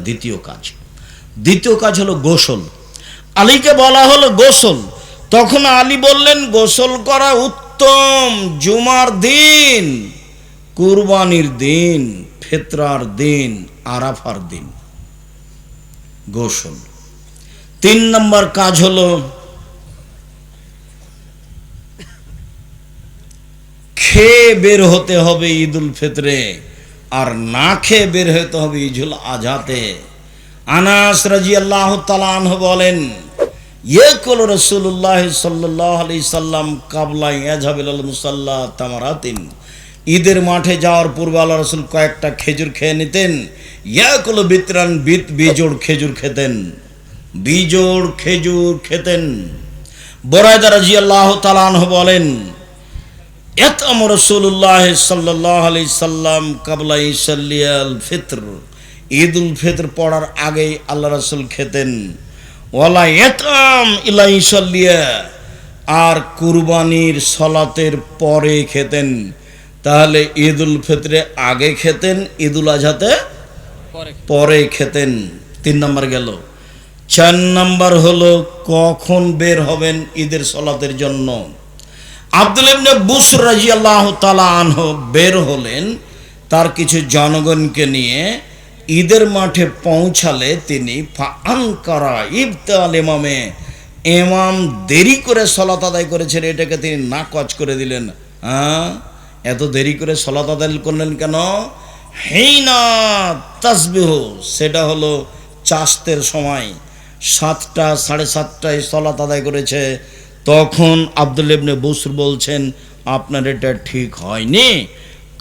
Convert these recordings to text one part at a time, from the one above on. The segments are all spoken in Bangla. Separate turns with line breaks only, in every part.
দ্বিতীয় কাজ। দ্বিতীয় কাজ হলো গোসল। আলীকে বলা হলো গোসল, তখন আলী বললেন গোসল করা উত্তম জুমার দিন, কুরবানির দিন, ফিতরার দিন, আরাফার দিন গোসল। 3 নম্বর কাজ হলো খেয়ে বের হতে হবে ঈদুল ফিতরে, আর না খেয়ে বের হতে হবে ঈদুল আজহাতে। আনাস রাদিয়াল্লাহু তাআলা আনহু বলেন, ইয়াকুল রাসূলুল্লাহ সাল্লাল্লাহু আলাইহি সাল্লাম কাবলা ইয়াযহাবিল মুসাল্লা তামারাতিন, ঈদের মাঠে যাওয়ার পূর্বে আল্লাহ রাসূল কয়েকটা খেজুর খেয়ে নিতেন। ইয়াকুল বিতরান, বিজোড় খেজুর খেতেন, বিজোড় খেজুর খেতেন। বুরায়দা রাদিয়াল্লাহু তাআলা আনহু বলেন, ইয়াতামু রাসূলুল্লাহ সাল্লাল্লাহু আলাইহি সাল্লাম কাবলা ইসাল্লিয়াল ফিতর, ঈদুল ফিতর পড়ার আগে আল্লাহ রাসূল খেতেন। ওয়ালা ইয়াতাম ইলা ইসাল্লিয়া, আর কুরবানির সালাতের পরে খেতেন। তাহলে ঈদুল ফিতরে আগে খেতেন, ঈদুল আজহাতে পরে খেতেন। 3 নম্বর গেল। 4 নম্বর হলো কখন বের হবেন ঈদের সালাতের জন্য। আব্দুল্লাহ ইবনে বুসর রাদিয়াল্লাহু তাআলা আনহু বের হলেন তার কিছু জনগণকে নিয়ে। ঈদের মাঠে পৌঁছালে তিনি ফাআনকারা ইবতাল ইমামে, ইমাম দেরি করে সালাত আদায় করেছেন, এটাকে তিনি নাকচ করে দিলেন। এত দেরি করে সালাত আদায় করলেন কেন? হিনা তাসবিহ, সেটা হলো চাস্তের সময়, 7টা 7:30টায় সালাত আদায় করেছে। তখন আব্দুল্লাহ ইবনে বুসর বলছেন, আপনার এটা ঠিক হয়নি।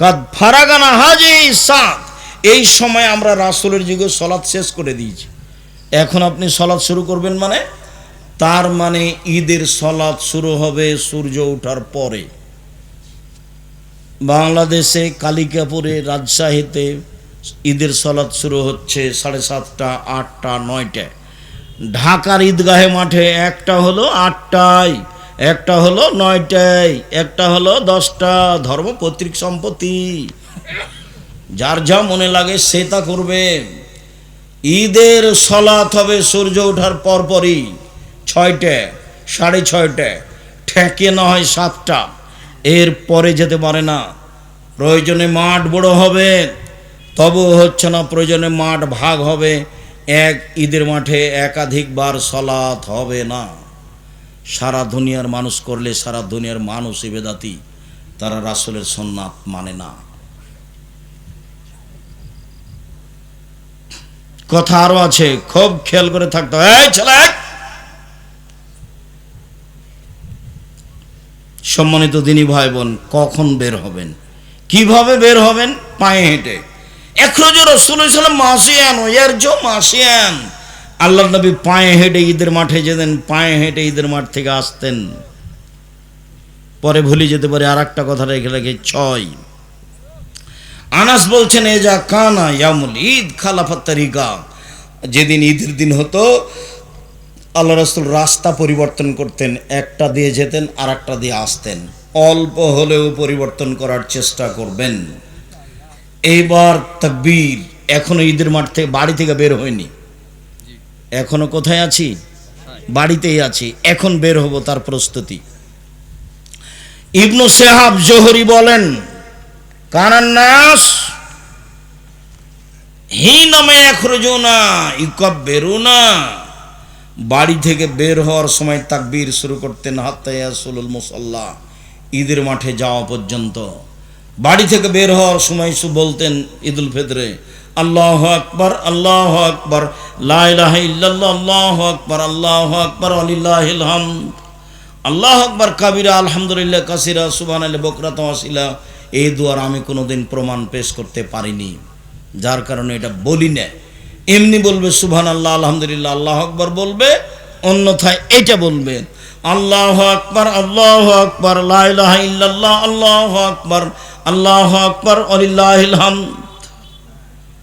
কাদ ফারাগানা হাজি সাত, এই সময় আমরা রাসূলের যুগে সালাত শেষ করে দিয়েছি, এখন আপনি সালাত শুরু করবেন মানে? তার মানে ঈদের সালাত শুরু হবে সূর্য ওঠার পরে। বাংলাদেশে কালিকাপুরে, রাজশাহীতে ঈদের সালাত শুরু হচ্ছে 7:30টা, 8টা, 9টায়। ঢাকার ঈদগাহে মাঠে একটা হলো 8টায়, একটা হলো 9টায়, একটা হলো 10টা। ধর্ম পৈতৃক সম্পত্তি, যার যা মনে লাগে সে তা করবে। ঈদের সালাত হবে সূর্য ওঠার পরপরই, 6টায়, 6:30টায়, ঠেকে না হয় 7টা, এর পরে যেতে পারে না। প্রয়োজনে মাঠ বড় হবে, তবুও হচ্ছে না। প্রয়োজনে মাঠ ভাগ হবে, এক ঈদের মাঠে একাধিকবার সালাত হবে না। সারা দুনিয়ার মানুষ করলে সারা দুনিয়ার মানুষ ইবাদতি, তারা রাসূলের সুন্নাত মানে না। কথা আরো আছে, খুব খেয়াল করে থাকতে হবে। এই ছেলে, সম্মানিত দিনী ভাই বোন, কখন বের হবেন, কিভাবে বের হবেন? পায়ে হেঁটে। এখরজু রাসূলুল্লাহ সাল্লাল্লাহু আলাইহি ওয়াসাল্লাম, আল্লাহর নবী পায়ে হেঁটে ঈদের মাঠে যেতেন, পায়ে হেঁটে ঈদের মাঠ থেকে আসতেন। পরে ভুলে যেতে পারে, আর একটা কথা রেখে রেখে 6। আনাস বলছেন, এজা কানা ইয়ামুল ঈদ খালাফাত তারিকা, যেদিন ঈদের দিন হতো আল্লাহ রাসূল রাস্তা পরিবর্তন করতেন, একটা দিয়ে যেতেন আর একটা দিয়ে আসতেন। অল্প হলেও পরিবর্তন করার চেষ্টা করবেন। এইবার তাকবীর, এখনো ঈদের মাঠ থেকে, বাড়ি থেকে বের হয়নি, এখনো কোথায় আছি? বাড়িতেই আছি, এখন বের হব, তার প্রস্তুতি। ইবনু শিহাব জোহরি বলেন, কানান নাস হিনামা ইয়াখরুজুনা ইউকাব্বিরুনা, বাড়ি থেকে বের হওয়ার সময় তাকবীর শুরু করতেন, হাত্তা ইয়াসুলুল মুসাল্লা, ঈদের মাঠে যাওয়া পর্যন্ত। বাড়ি থেকে বের হওয়ার সময় বলতেন ঈদুল ফিতরে, আল্লাহু আকবার, আল্লাহু আকবার, লা ইলাহা ইল্লাল্লাহ, আল্লাহু আকবার, আল্লাহু আকবার, ওয়ালিল্লাহিল হামদ, আল্লাহু আকবার কাবীরা, আলহামদুলিল্লাহ কাসীরা, সুবহানাল্লাহি বুকরাতান ওয়া আসীলা। এই দুয়ার আমি কোনোদিন প্রমাণ পেশ করতে পারিনি, যার কারণে এটা বলি না। এমনি বলবে সুবহানাল্লাহ, আলহামদুলিল্লাহ, আল্লাহু আকবার বলবে, অন্যথায় এটা বলবে আল্লাহু আকবার, আল্লাহু আকবার, লা ইলাহা ইল্লাল্লাহ, আল্লাহু আকবার, আল্লাহু আকবার, ওয়ালিল্লাহিল হামদ।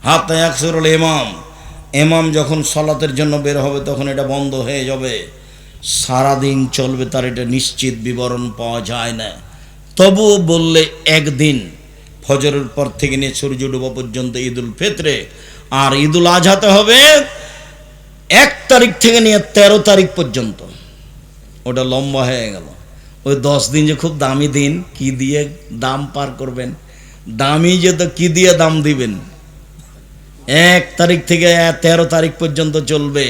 হাত্তা ইয়াকসুরুল ইমাম, ইমাম যখন সালাতের জন্য বের হবে তখন এটা বন্ধ হয়ে যাবে। সারাদিন চলবে, তার এটা নিশ্চিত বিবরণ পাওয়া যায় না। তবুও বললে একদিন ফজরের পর থেকে নিয়ে সূর্য ডোবা পর্যন্ত ঈদুল ফিতরে আর ঈদুল আজহাতে হবে 1 তারিখ থেকে নিয়ে 13 তারিখ পর্যন্ত। ওটা লম্বা হয়ে গেল। ওই 10 দিন যে খুব দামি দিন, কি দিয়ে দাম পার করবেন? দামি যে তো কি দিয়ে দাম দিবেন? 1 তারিখ থেকে 13 তারিখ পর্যন্ত চলবে।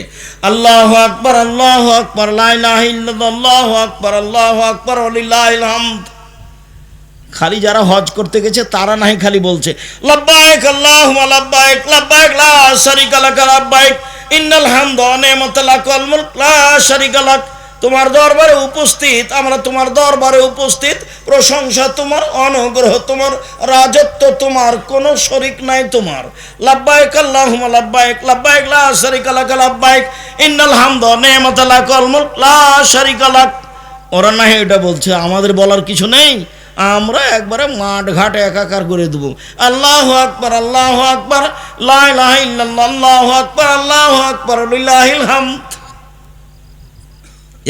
আল্লাহু আকবার, আল্লাহু আকবার, লা ইলাহা ইল্লাল্লাহ, আল্লাহু আকবার, আল্লাহু আকবার, ওয়ালিল্লাহিল হামদ। খালি যারা হজ করতে গেছে তারা নাই খালি বলছে লাব্বাইক আল্লাহুম্মা লাব্বাইক, লাব্বাইক লা শারীকা লাক, লাব্বাইক ইন্নাল হামদা ওয়া নি'মাতা লাক ওয়াল মুলক লা শারীকা লাক। তোমার দরবারে উপস্থিত, আমরা তোমার দরবারে উপস্থিত, প্রশংসা তোমার, অনুগ্রহ তোমার, রাজত্ব তোমার, কোনো শরীক নাই তোমার। লাব্বাইক আল্লাহুম্মা লাব্বাইক, লাব্বাইক লা শারীকা লাক, লাব্বাইক ইন্নাল হামদা ওয়া নি'মাতা লাক ওয়াল মুলক লা শারীকা লাক। ওরা না এটা বলছে, আমাদের বলার কিছু নেই, আমরা একবারে মাঠ ঘাট একাকার করে দেবো। আল্লাহু আকবার, আল্লাহু আকবার, লা ইলাহা ইল্লাল্লাহ, আল্লাহু আকবার, আল্লাহু আকবার, লিল্লাহিল হামদ।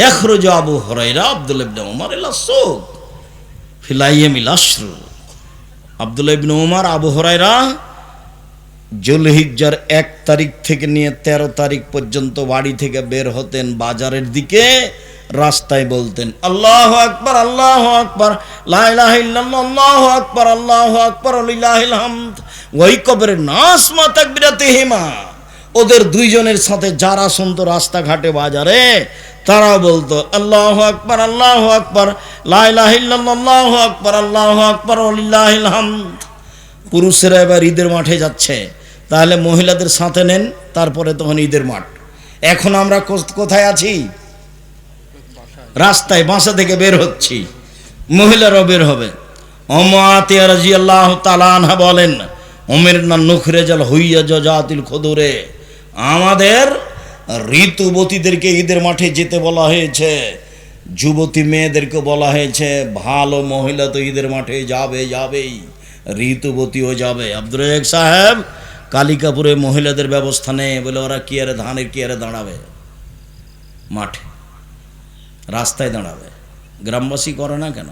ইখরুজু আবু হুরায়রা আব্দুল্লাহ ইবনে উমর ইলা সুক ফিল আইয়ামিল আশর। আব্দুল্লাহ ইবনে উমর আবু হুরায়রা যুলহিজ্জার 1 তারিখ থেকে নিয়ে 13 তারিখ পর্যন্ত বাড়ি থেকে বের হতেন, বাজারের দিকে রাস্তায় বলতেন আল্লাহু আকবার, আল্লাহু আকবার, লা ইলাহা ইল্লাল্লাহ, আল্লাহু আকবার, আল্লাহু আকবার, লিল্লাহিল হামদ। ওই কবরের নাস মা তাকবীরাতিহিমা, ওদের দুইজনের সাথে যারা শুনতো রাস্তাঘাটে বাজারে, তারা বলতো আল্লাহু আকবার, আল্লাহু আকবার, লা ইলাহা ইল্লাল্লাহ, আল্লাহু আকবার, আল্লাহু আকবার, লিল্লাহিল হামদ। পুরুষেরা এবার ঈদের মাঠে যাচ্ছে, তাহলে মহিলাদের সাথে নেন, তারপরে তখন ঈদের মাঠ। এখন আমরা কোথায় আছি? রাস্তায়, বাসা থেকে বের হচ্ছি, মহিলারাও বের হবে। আতিয়া রাদিয়াল্লাহু তাআলা আনহা বলেন, উমিরনা নুখরিজাল হুইয়া জাতিল খুদুরে, আমাদের ঋতুবতীদেরকে ঈদের মাঠে যেতে বলা হয়েছে, যুবতী মেয়েদেরকে বলা হয়েছে, ভালো মহিলা তো ঈদের মাঠে যাবেই, ঋতুবতীও যাবে। আব্দুর রাজ্জাক সাহেব কালিকাপুরে মহিলাদের ব্যবস্থা নেই বলে ওরা কি আরে ধানের কি আরে দাঁড়াবে, মাঠে রাস্তায় দাঁড়াবে। গ্রামবাসী করে না কেন?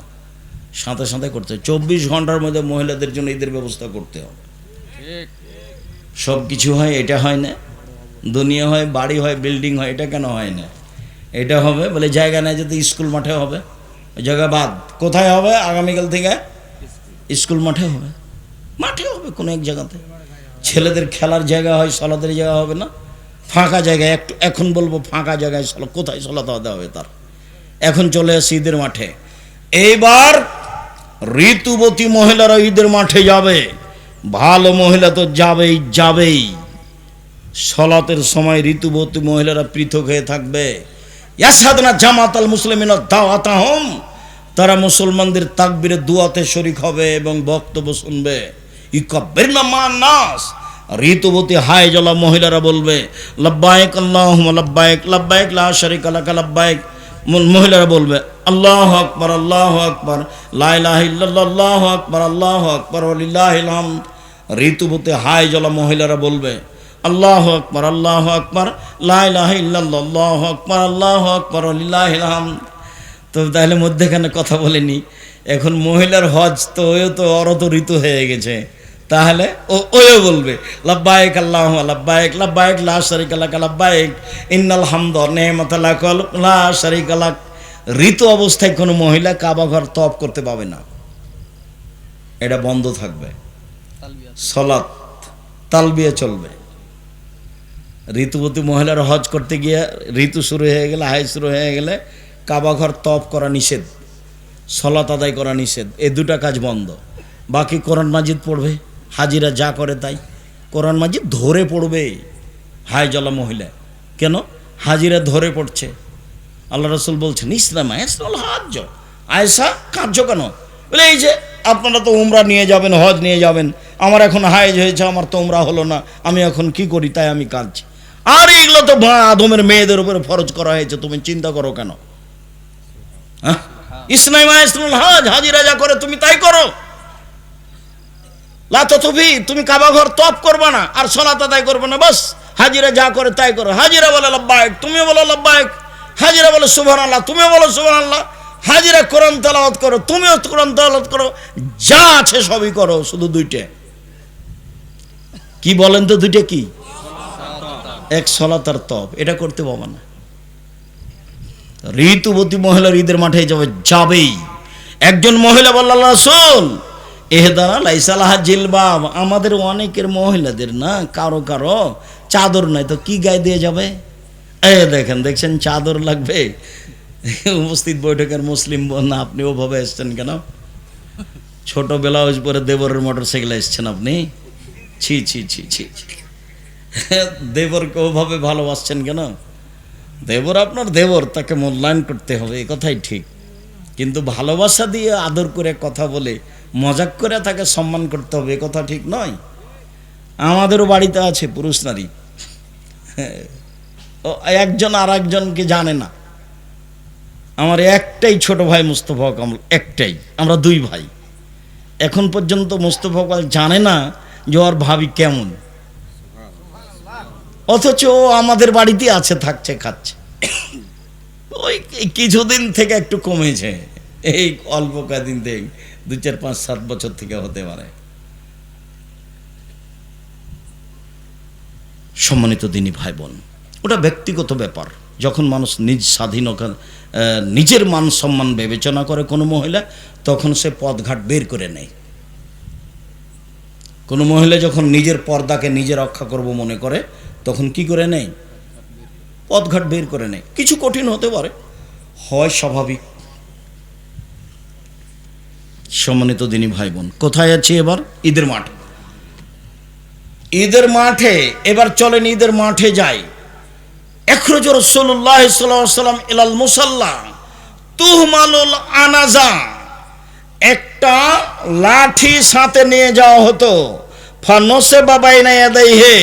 সাথে সাথে করতে 24 ঘন্টার মধ্যে মহিলাদের জন্য ঈদের ব্যবস্থা করতে হবে। সব কিছু হয়, এটা হয় না। দুনিয়া হয়, বাড়ি হয়, বিল্ডিং হয়, এটা কেন হয় না? এটা হবে বলে জায়গা নেই, যদি স্কুল মাঠে হবে, ওই জায়গা বাদ। কোথায় হবে? আগামীকাল থেকে স্কুল মাঠে হবে, মাঠে হবে কোনো এক জায়গাতে। ছেলেদের খেলার জায়গা হয়, সলাতের জায়গা হবে না, ফাঁকা জায়গায়। একটু এখন বলবো ফাঁকা জায়গায় কোথায় সলাতে হতে হবে তার। এখন চলে আসে ঈদের মাঠে। এইবার ঋতুবতী মহিলারা ঈদের মাঠে যাবে, ভালো মহিলা তো যাবেই। সলাতের সময় ঋতুবতী মহিলারা পৃথক হয়ে থাকবে। ইয়াসাদনা জামাতাল মুসলিমিনা দাওয়াতাহুম, তারা মুসলমানদের তাকবীরে দুয়াতে শরীক হবে এবং বক্তব্য শুনবে। ইকাব্বিরনা মান নাস, ঋতুবতী হায় জ্বলা মহিলারা বলবে লাব্বাইক আল্লাহুম্মা লাব্বাইক, লাব্বাইক লা শারীকা লাক, লাব্বাইক। মহিলারা বলবে আল্লাহু আকবার, আল্লাহু আকবার, লা ইলাহা ইল্লাল্লাহ, আল্লাহু আকবার, আল্লাহু আকবার, লিল্লাহিল হামদ। ঋতুবতী হায় জ্বলা মহিলারা বলবে আল্লাহু আকবার, আল্লাহু আকবার, লা ইলাহা ইল্লাল্লাহ, আল্লাহু আকবার, আল্লাহু আকবার, লিল্লাহিল হামদ। তো তাহলে মধ্যেখানে কথা বলেনি, এখন মহিলার হজ তো ওই তো অরত ঋতু হয়ে গেছে, তাহলে ওও বলবে লাব্বাইক আল্লাহুম্মা লাব্বাইক, লাব্বাইক লা শারীকা লাক, লাব্বাইক ইন্নাল হামদা ওয়া নি'মাতা লাক লা শারীকা লাক। ঋতু অবস্থায় কোনো মহিলা কাবা ঘর তওয়াফ করতে পাবে না, এটা বন্ধ থাকবে। সালাত তালবিয়া চলবে। ঋতুবতী মহিলার হজ করতে গিয়ে ঋতু শুরু হয়ে গেলে, হাই শুরু হয়ে গেলে কাবা ঘর তওয়াফ করা নিষেধ, সালাত আদায় করা নিষেধ। এই দুটা কাজ বন্ধ। বাকি কোরআন মাজিদ পড়বে, হাজিরা যা করে তাই। কোরআন মাজিদ ধরে পড়বে হায় জ্বলা মহিলা। কেন? হাজিরা ধরে পড়ছে। আল্লাহ রাসূল বলছেন ইসলাম আয়াসুল হজ। আয়েশা কার্য কেন? বলে এই যে আপনারা তো উমরা নিয়ে যাবেন, হজ নিয়ে যাবেন, আমার এখন হায়েজ হয়েছে, আমার তো উমরা হলো না, আমি এখন কি করি, তাই আমি কাঁদছি। আর এগুলো তো আদমের মেয়েদের উপরে ফরজ করা হয়েছে, তুমি চিন্তা করো কেন? হ্যাঁ, ইসলাম আয়াসুল হজ, হাজিরা যা করে তুমি তাই করো। তুমি কাবা ঘর তওয়াফ করবে না আর সালাত আদায় করবে না, বাস হাজিরা যা করে তাই করো। হাজিরা বলে লাব্বাইক, তুমিও বলো লাব্বাইক। হাজিরা বলে সুবহানাল্লাহ, তুমিও বলো সুবহানাল্লাহ। হাজিরা কোরআন তেলাওয়াত করো, তুমিও কোরআন তেলাওয়াত করো, যা আছে সবই করো, শুধু দুইটা। কি বলেন তো দুইটা কি? এক সলাত আর তপ, এটা করতে পারবে না। ঋতুবতী মহিলার ঈদের মাঠে যাবে, যাবেই। একজন মহিলা বলল, আল্লাহ রাসূল এহদানা লাইসালাহা জিলবাব, আমাদের অনেকের মহিলাদের না কারো কারো চাদর নাই, তো কি গায়ে দিয়ে যাবে? দেখছেন চাদর লাগবে। উপস্থিত বৈঠকের মুসলিম বোন, আপনি ওভাবে এসছেন কেন? ছোট ব্লাউজ পরে দেবরের মোটর সাইকেলে এসছেন আপনি? ছি ছি ছি ছি, দেবরকে ওভাবে ভালোবাসছেন কেন? দেবর আপনার দেবর, তাকে মূল্যায়ন করতে হবে, এ কথাই ঠিক। কিন্তু ভালোবাসা দিয়ে আদর করে কথা বলে মজাক করে তাকে সম্মান করতে হবে, এ কথা ঠিক নয়। আমাদেরও বাড়িতে আছে পুরুষ নারী, একজন আর একজনকে জানে না। আমার একটাই ছোট ভাই মুস্তফা কামাল, একটাই, আমরা দুই ভাই। এখন পর্যন্ত মুস্তফা কামাল জানে না যে ওর ভাবি কেমন, অথচ ও আমাদের বাড়িতে আছে, থাকছে, খাচ্ছে। ওই কিছুদিন থেকে একটু কমেছে, এই অল্প কদিন থেকে, 2, 4, 5, 7 বছর থেকে হতে পারে। সম্মানিত দিনী ভাই বোন, ওটা ব্যক্তিগত ব্যাপার। যখন মানুষ নিজ স্বাধীনতা, নিজের মান সম্মান বিবেচনা করে কোনো মহিলা, তখন সে পথঘাট বের করে নেয়। কোনো মহিলা যখন নিজের পর্দাকে নিজে রক্ষা করব মনে করে, তখন কি করে নেয়? পথঘাট বের করে নেয়। কিছু কঠিন হতে পারে, হয় স্বাভাবিক। সম্মানিত দিনী ভাই বোন, কোথায় আছি এবার? ঈদের মাঠে। ঈদের মাঠে এবার চলেন, ঈদের মাঠে যাই। ইখরাজ রাসূলুল্লাহ সাল্লাল্লাহু আলাইহি ওয়াসাল্লাম ইলাল মুসাল্লা তুহমালুল আনাজা, একটা লাঠি সাথে নিয়ে যাওয়া হতো। ফানসে বাবাইনা ইয়াদাইহি,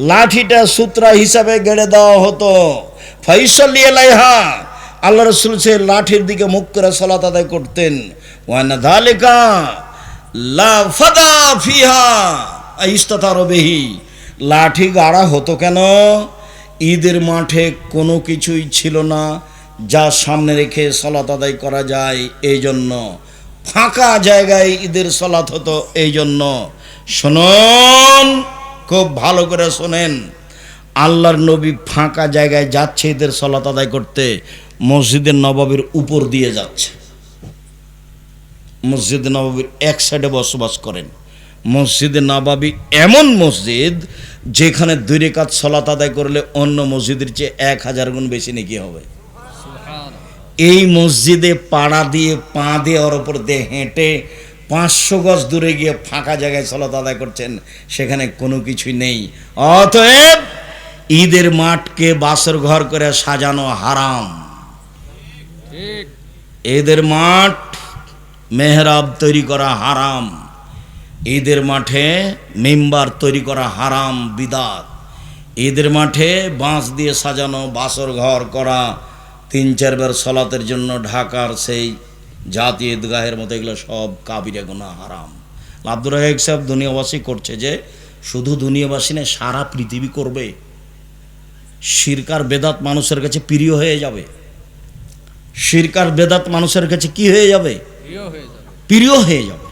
লাঠিটা সূত্রা হিসাবে গেড়ে দেওয়া হতো। ফাইসাল্লি আলাইহা, আল্লাহ রাসূল সে লাঠির দিকে মুখ করে সালাত আদায় করতেন। ওয়ানা যালিকা লা ফাদা ফিহা ইস্তাতার বিহি, লাঠি গাড়া হতো কেন? ঈদের মাঠে কোনো কিছুই ছিল না যা সামনে রেখে সালাত আদায় করা যায়, এই জন্য ফাঁকা জায়গায় ঈদের সালাত হতো। এই জন্য শুনুন, খুব ভালো করে শোনেন, আল্লাহর নবী ফাঁকা জায়গায় যাচ্ছে ঈদের সালাত আদায় করতে, মসজিদে নববীর উপর দিয়ে যাচ্ছে। মসজিদে নববীর এক সাইডে বসবাস করেন। মসজিদে নববী এমন মসজিদ যেখানে 2 রাকাত সালাত আদায় করলে অন্য মসজিদের চেয়ে 1000 গুণ বেশি নেকি হবে। এই মসজিদে পাড়া দিয়ে, পা দিয়ে, ওর ওপর দিয়ে হেঁটে 500 গজ দূরে গিয়ে ফাঁকা জায়গায় সালাত আদায় করছেন, সেখানে কোনো কিছুই নেই। অতএব ঈদের মাঠকে বাসর ঘর করে সাজানো হারাম। ঈদের মাঠ মেহরাব তৈরি করা হারাম। ঈদের মাঠে মেম্বার তৈরি করা হারাম, বিদাত। ঈদের মাঠে বাঁশ দিয়ে সাজানো বাসর ঘর করা, 3-4 বার সালাতের জন্য ঢাকার সেই জাতীয় ঈদগাহের মতো, এগুলো সব কাবিরা গুনাহ, হারাম। আব্দুর রাজ্জাক সাহেব দুনিয়াবাসী করছে, যে শুধু দুনিয়াবাসী না, সারা পৃথিবী করবে। শিরক আর বেদাত মানুষের কাছে প্রিয় হয়ে যাবে। শিরক আর বেদাত মানুষের কাছে কি হয়ে যাবে? প্রিয় হয়ে যাবে।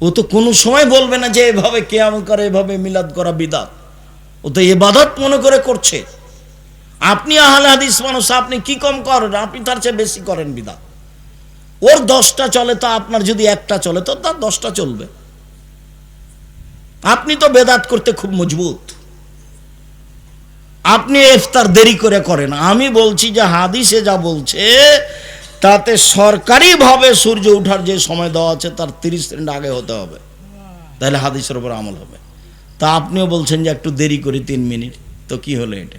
ও তো কোনো সময় বলবে না যে এভাবে কিয়াম করে, এভাবে মিলাদ করা বিদাত। ও তো ইবাদত মনে করে করছে। আপনি আহলে হাদিস মানুষ, আপনি কি কম করেন? আপনি তার চেয়ে বেশি করেন বিদাত। ওর 10টা চলে, তো আপনার যদি একটা চলে, তো তার 10টা চলবে। আপনি তো বেদাত করতে খুব মজবুত। আপনি ইফতার দেরি করে করেন। আমি বলছি যে হাদিসে যা বলছে তাতে সরকারিভাবে সূর্য ওঠার যে সময় দেওয়া আছে তার 30 মিনিট আগে হতে হবে, তাহলে হাদিসের উপর আমল হবে। তা আপনিও বলছেন যে একটু দেরি করি 3 মিনিট, তো কি হলো এটা?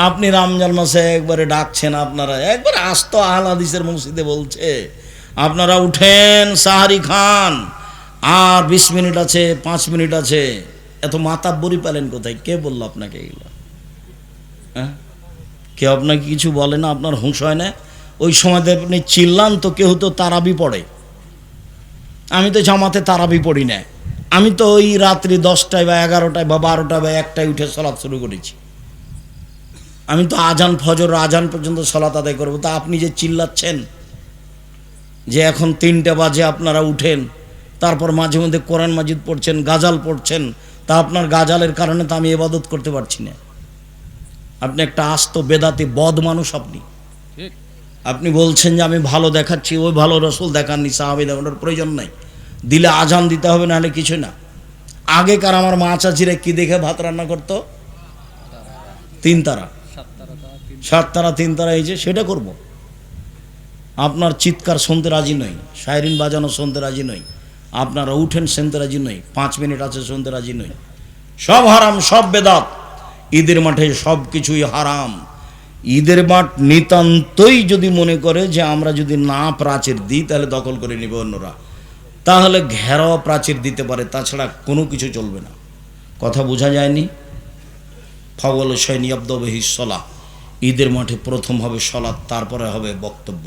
আপনি রমজান মাসে একবারে ডাকছেন, আপনারা একবারে আস্ত আহলে হাদিসের মসজিদে বলছে আপনারা উঠেন, সাহারি খান, আর 20 মিনিট আছে, 5 মিনিট আছে। এত মাতাব্বরি পেলেন কোথায়? কে বললো আপনাকে এগুলো? হ্যাঁ, কেউ আপনাকে কিছু বলে না? আপনার হুঁশ হয় না? ওই সময় আপনি চিল্লান তো কেউ তো তারাবি পড়ে। আমি তো জামাতে তারাবি পড়ি না। আমি তো ওই রাত্রি 10টায় বা 11টায় বা 12টায় বা 1টায় উঠে সালাত শুরু করেছি। আমি তো আজান, ফজর আজান পর্যন্ত সালাত আদায় করবো। তা আপনি যে চিল্লাচ্ছেন যে এখন 3টা বাজে আপনারা উঠেন, তারপর মাঝে মধ্যে কোরআন মাজিদ পড়ছেন, গাজাল পড়ছেন, তা আপনার গাজালের কারণে তো আমি ইবাদত করতে পারছি না। আপনি একটা আস্ত বেদাতি বদ মানুষ। আপনি বলছেন যে আমি ভালো দেখাচ্ছি, ওই ভালো রসুল দেখাননি, সাহাবী দেখানোর প্রয়োজন নাই, দিলে আজান দিতে হবে, নাহলে কিছু না। আগেকার আমার মা চাচিরা কি দেখে ভাত রান্না করতো? 3 তারা, 7 তারা, 3 তারা, এই যে সেটা করব। আপনার চিৎকার শুনতে রাজি নই, শায়রিন বাজানো শুনতে রাজি নই, আপনারা উঠেন শুনতে রাজি নই, 5 মিনিট আছে শুনতে রাজি নই। সব হারাম, সব বেদাত। ঈদের মাঠে সব কিছুই হারাম। ঈদের মাঠ নিতান্তই যদি মনে করে যে আমরা যদি না প্রাচীর দিই তাহলে দখল করে নিবে অন্যরা, তাহলে ঘেরাও প্রাচীর দিতে পারে, তাছাড়া কোনো কিছু চলবে না। কথা বোঝা যায়নি? ফাওয়াল শাইনি আব্দবিহি সলাহ, ঈদের মাঠে প্রথম হবে সলাৎ, তারপরে হবে বক্তব্য।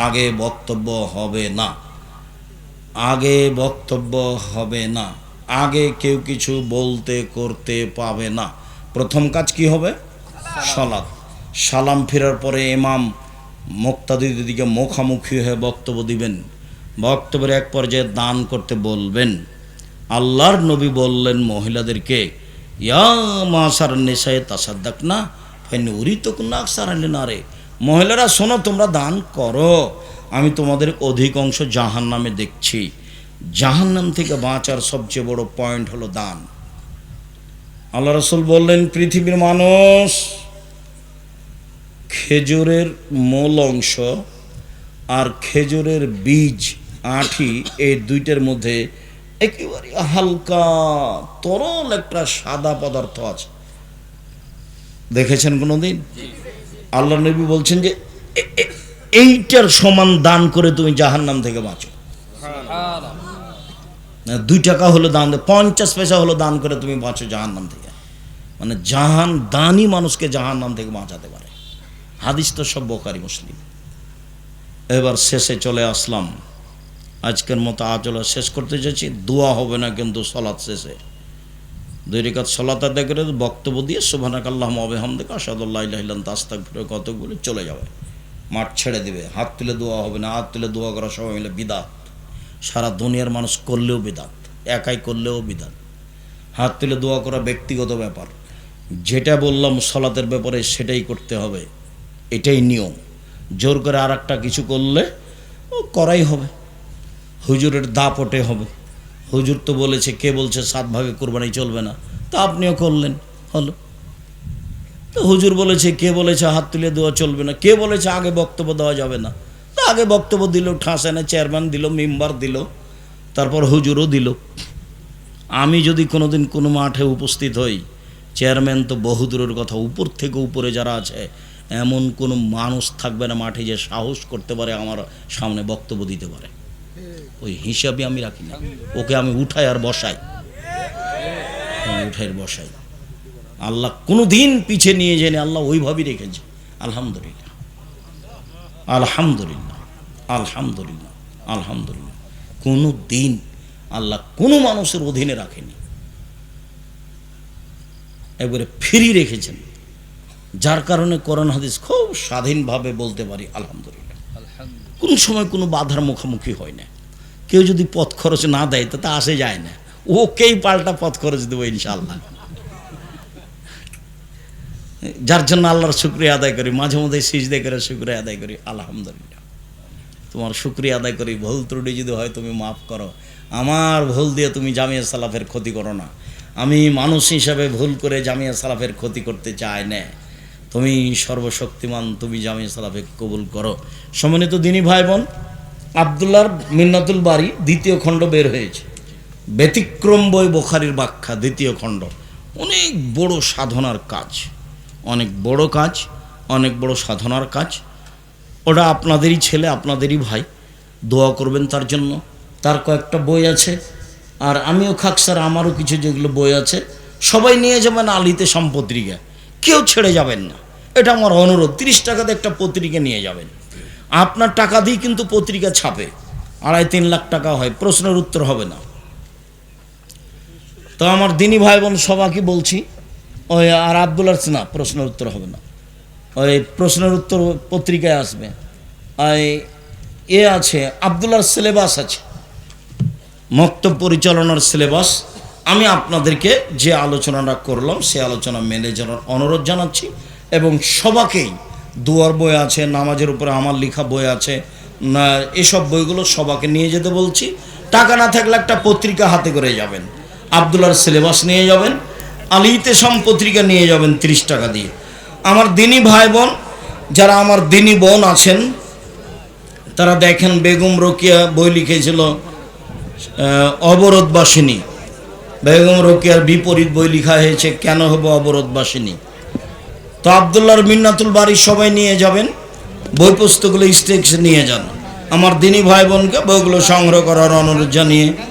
আগে বক্তব্য হবে না, আগে বক্তব্য হবে না, আগে কেউ কিছু বলতে করতে পাবে না। প্রথম কাজ কি হবে? সলাৎ। সালাম ফেরার পরে ইমাম মুক্তাদিদের দিকে মুখামুখি হয়ে বক্তব্য দিবেন। বক্তব্যের এক পর্যায়ে দান করতে বলবেন। আল্লাহর নবী বললেন মহিলাদেরকে, ইয়া মাসার নেশায় তাসাদ্দাক না ফেনি উরি তো না সারালে না রে, মহিলারা শোনো, তোমরা দান করো, আমি তোমাদের অধিকাংশ জাহান্নামে দেখছি। জাহান্নাম থেকে বাঁচার সবচেয়ে বড় পয়েন্ট হলো দান। আল্লাহ রাসূল বললেন, পৃথিবীর মানুষ খেজুরের মূল অংশ আর খেজুরের বীজ, আঁটি, এই দুইটার মধ্যে একেবারে হালকা তরল একটা সাদা পদার্থ আছে। দেখেছেন কোনোদিন? আল্লাহ নবী বলছেন যে এইটার সমান দান করে তুমি জাহান্নাম থেকে বাঁচো। 2 টাকা হলো দান, 50 পয়সা হলো দান করে তুমি বাঁচো জাহান্নাম থেকে। মানে জাহান দানই মানুষকে জাহান্নাম থেকে বাঁচাতে পারে। হাদিস তো সব বুখারী মুসলিম। এবার শেষে চলে আসলাম, আজকের মতো আজলা শেষ করতে যাচ্ছি। দোয়া হবে না কিন্তু সলাৎ শেষে 2 রাকাত সলাত আদায় করে বক্তব্য দিয়ে সুবহানাকাল্লাহুম্মা ওয়া বিহামদিকা আশহাদু আল্লা ইলাহা ইল্লা আনতা আস্তাগফিরুকা কত বলে চলে যাবে, মাঠ ছেড়ে দিবে। হাত তুলে দোয়া হবে না, হাত তুলে দোয়া করা সবাই মিলে বিদাত। সারা দুনিয়ার মানুষ করলেও বিদাত, একাই করলেও বিদাত। হাত তুলে দোয়া করা ব্যক্তিগত ব্যাপার, যেটা বললাম সলাতের ব্যাপারে সেটাই করতে হবে, এটাই নিয়ম। জোর করে আর একটা কিছু করলে করাই হবে। হুজুরের দাপটে হবে, হুজুর তো বলেছে, কে বলছে 7 ভাগে কোরবানি চলবে না, তা আপনিও করলেন, হলো। তো হুজুর বলেছে, কে বলেছে হাত তুলে দেওয়া চলবে না, কে বলেছে আগে বক্তব্য দেওয়া যাবে না, তা আগে বক্তব্য দিল, ঠাঁস এনে চেয়ারম্যান দিল, মেম্বার দিল, তারপর হুজুরও দিল। আমি যদি কোনোদিন কোনো মাঠে উপস্থিত হই, চেয়ারম্যান তো বহুদূরের কথা, উপর থেকে উপরে যারা আছে এমন কোনো মানুষ থাকবে না মাঠে যে সাহস করতে পারে আমার সামনে বক্তব্য দিতে পারে। ওই হিসাবে আমি রাখি না, ওকে আমি উঠাই আর বসাই, উঠাই বসাই। আল্লাহ কোনো দিন পিছিয়ে নিয়ে যায়নি, আল্লাহ ওইভাবেই রেখেছে। আলহামদুলিল্লাহ, আলহামদুলিল্লাহ, আলহামদুলিল্লাহ, আলহামদুলিল্লাহ। কোনো দিন আল্লাহ কোনো মানুষের অধীনে রাখেনি, একবারে ফ্রি রেখেছেন, যার কারণে কোরআন হাদিস খুব স্বাধীনভাবে বলতে পারি আলহামদুলিল্লাহ। কোন সময় কোনো বাধার মুখোমুখি হয় না। কেউ যদি পথ খরচ না দেয় তাতে আসে যায় না, ওকেই পাল্টা পথ খরচ দেবো ইনশাআল্লাহ। যার জন্য আল্লাহর শুকরিয়া আদায় করি, মাঝে মধ্যে সিজদা করে শুকরিয়া আদায় করি। আলহামদুলিল্লাহ, তোমার শুকরিয়া আদায় করি। ভুল ত্রুটি যদি হয় তুমি মাফ করো, আমার ভুল দিয়ে তুমি জামিয়া সালাফের ক্ষতি করো না। আমি মানুষ হিসাবে ভুল করে জামিয়া সালাফের ক্ষতি করতে চাই না। তুমি সর্বশক্তিমান, তুমি জামিয়া সালাফে কবুল করো। সম্মানিত দিনী ভাই বোন, আব্দুল্লাহর মিন্নাতুল বারী 2য় খণ্ড বের হয়েছে, ব্যতিক্রম বই বুখারীর ব্যাখ্যা 2য় খণ্ড। অনেক বড় সাধনার কাজ, অনেক বড় কাজ, অনেক বড় সাধনার কাজ। ওটা আপনাদেরই ছেলে, আপনাদেরই ভাই, দোয়া করবেন তার জন্য। তার কয়েকটা বই আছে, আর আমিও খাকসার আমারও কিছু যেগুলো বই আছে, সবাই নিয়ে যাবেন আলিতে সম্পত্রিকা, কেউ ছেড়ে যাবেন না, এটা আমার অনুরোধ। 30 টাকাতে একটা পত্রিকা নিয়ে যাবেন, আপনার টাকা দিয়ে কিন্তু পত্রিকা ছাপে, 2.5-3 লাখ টাকা হয়, প্রশ্নের উত্তর হবে না। তো আমার দিনী ভাই বোন সবাইকে বলছি, ওই আর আব্দুল্লাহ না, প্রশ্নের উত্তর হবে না, ওই প্রশ্নের উত্তর পত্রিকায় আসবে। আছে আব্দুল্লাহর সিলেবাস আছে, মক্তব পরিচালনার সিলেবাস, আমি আপনাদেরকে যে আলোচনাটা করলাম সে আলোচনা মেনে চলার অনুরোধ জানাচ্ছি। এবং সবাকেই দুয়ার বই আছে, নামাজের উপরে আমার লেখা বই আছে, না এসব বইগুলো সবাকে নিয়ে যেতে বলছি। টাকা না থাকলে একটা পত্রিকা হাতে করে যাবেন, আবদুল্লাহর সিলেবাস নিয়ে যাবেন, আল ইতিসাম পত্রিকা নিয়ে যাবেন 30 টাকা দিয়ে। আমার দিনী ভাই বোন যারা আমার দিনী বোন আছেন তারা দেখেন, বেগম রোকেয়া বই লিখেছিল অবরোধবাসিনী, বেগম রোকেয়ার বিপরীত বই লেখা হয়েছে কেন হবো অবরোধবাসিনী। তো আবদুল্লাহর মিন্নাতুল বাড়ি সবাই নিয়ে যাবেন, বই পুস্তকগুলো স্টেক্স নিয়ে যান। আমার দিনী ভাই বোনকে বইগুলো সংগ্রহ করার অনুরোধ জানিয়ে